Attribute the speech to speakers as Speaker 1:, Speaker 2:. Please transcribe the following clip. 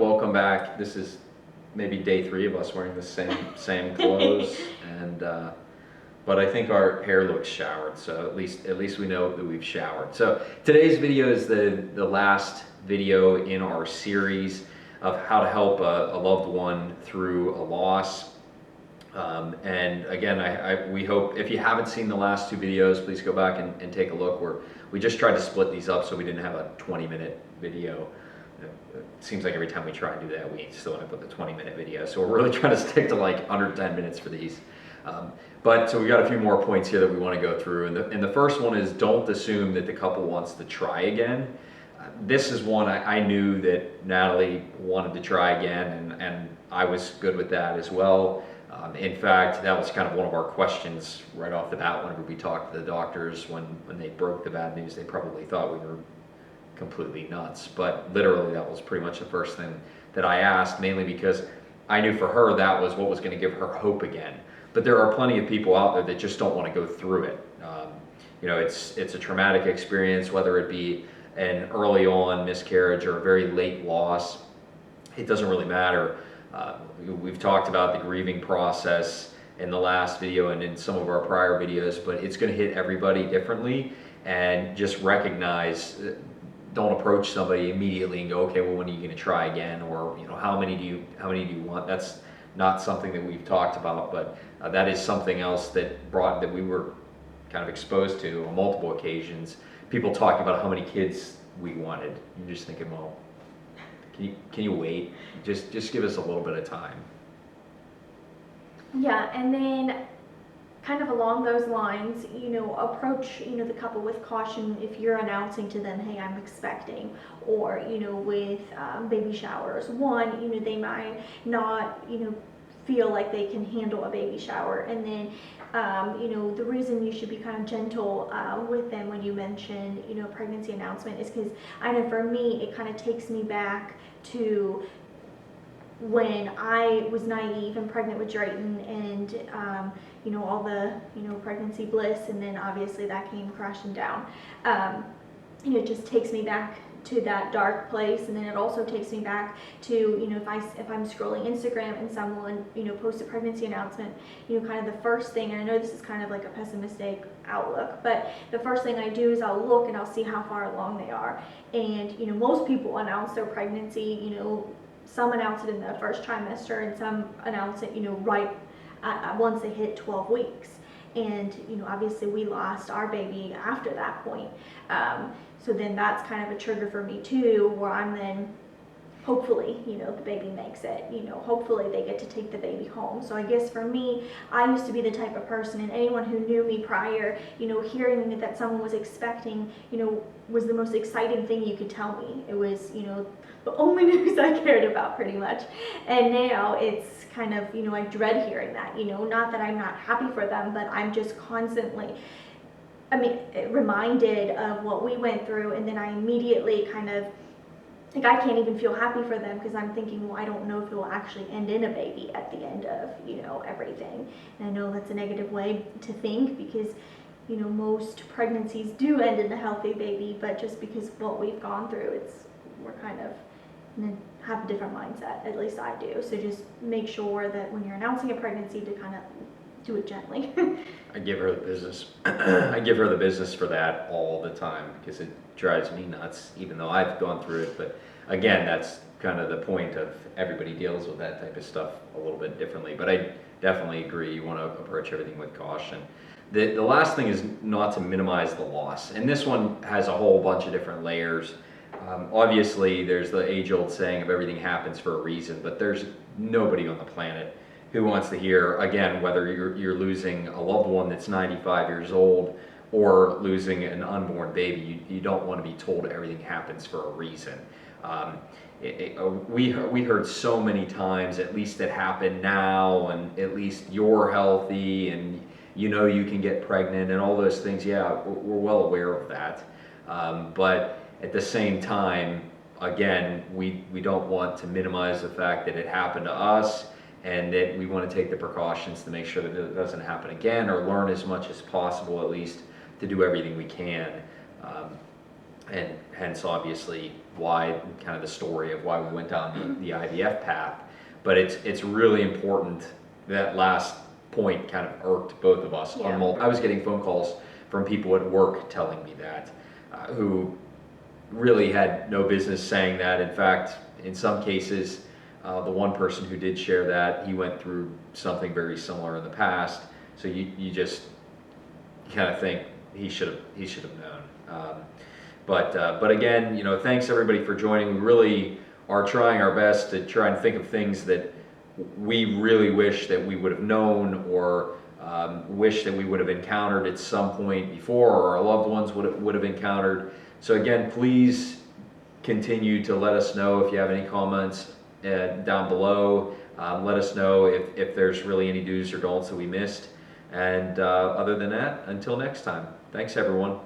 Speaker 1: welcome back. This is maybe day 3 of us wearing the same clothes, and but I think our hair looks showered, so at least we know that we've showered. So today's video is the last video in our series of how to help a loved one through a loss. And again, we hope, if you haven't seen the last 2 videos, please go back and take a look. We just tried to split these up so we didn't have a 20-minute video. It seems like every time we try and do that, we still end up with a 20-minute video. So we're really trying to stick to like under 10 minutes for these. But so we got a few more points here that we want to go through. And the first one is, don't assume that the couple wants to try again. This is one I knew that Natalie wanted to try again, and I was good with that as well. In fact, that was kind of one of our questions right off the bat whenever we talked to the doctors. When they broke the bad news, they probably thought we were completely nuts. But literally, that was pretty much the first thing that I asked, mainly because I knew for her that was what was going to give her hope again. But there are plenty of people out there that just don't want to go through it. It's a traumatic experience, whether it be an early on miscarriage or a very late loss. It doesn't really matter. We've talked about the grieving process in the last video and in some of our prior videos, but it's going to hit everybody differently. And just recognize, don't approach somebody immediately and go, okay, well, when are you going to try again? Or how many do you want? That's not something that we've talked about, but that is something else that we were kind of exposed to on multiple occasions. People talking about how many kids we wanted. You're just thinking, well, can you wait? Just give us a little bit of time.
Speaker 2: Yeah, and then kind of along those lines, approach, the couple with caution if you're announcing to them, hey, I'm expecting, or, with baby showers. One, they might not, feel like they can handle a baby shower. And then, the reason you should be kind of gentle with them when you mention, pregnancy announcement is because I know for me, it kind of takes me back to when I was naive and pregnant with Drayton, and all the pregnancy bliss, and then obviously that came crashing down. It just takes me back to that dark place, and then it also takes me back to if I'm scrolling Instagram and someone posts a pregnancy announcement, kind of the first thing, and I know this is kind of like a pessimistic outlook, but the first thing I do is I'll look and I'll see how far along they are. And most people announce their pregnancy, some announce it in the first trimester, and some announce it right once they hit 12 weeks. And obviously we lost our baby after that point. So then that's kind of a trigger for me too, where I'm then hopefully, the baby makes it, hopefully they get to take the baby home. So I guess for me, I used to be the type of person, and anyone who knew me prior, hearing that someone was expecting, was the most exciting thing you could tell me. It was, the only news I cared about pretty much. And now it's kind of, I dread hearing that, not that I'm not happy for them, but I'm just constantly, reminded of what we went through. And then I immediately kind of, like, I can't even feel happy for them because I'm thinking, well, I don't know if it will actually end in a baby at the end of, everything. And I know that's a negative way to think, because, most pregnancies do end in a healthy baby, but just because of what we've gone through, we're kind of have a different mindset, at least I do. So just make sure that when you're announcing a pregnancy, to kind of do it gently.
Speaker 1: I give her the business. I give her the business for that all the time, because it drives me nuts, even though I've gone through it. But again, that's kind of the point of everybody deals with that type of stuff a little bit differently. But I definitely agree. You want to approach everything with caution. The last thing is not to minimize the loss. And this one has a whole bunch of different layers. Obviously, there's the age-old saying of everything happens for a reason, but there's nobody on the planet who wants to hear, again, whether you're losing a loved one that's 95 years old or losing an unborn baby, you don't want to be told everything happens for a reason. We heard so many times, at least it happened now, and at least you're healthy, and you can get pregnant, and all those things. Yeah, we're well aware of that. But at the same time, again, we don't want to minimize the fact that it happened to us, and that we want to take the precautions to make sure that it doesn't happen again, or learn as much as possible, at least, to do everything we can. and hence obviously why, kind of the story of why we went down the IVF path. But it's really important. That last point kind of irked both of us.
Speaker 2: Yeah.
Speaker 1: I was getting phone calls from people at work telling me that, who really had no business saying that. In fact, in some cases, the one person who did share that, he went through something very similar in the past. So you just kind of think he should have known. But again, thanks everybody for joining. We really are trying our best to try and think of things that we really wish that we would have known, or wish that we would have encountered at some point before, or our loved ones would have encountered. So again, please continue to let us know if you have any comments down below. Let us know if there's really any do's or don'ts that we missed. And other than that, until next time, thanks everyone.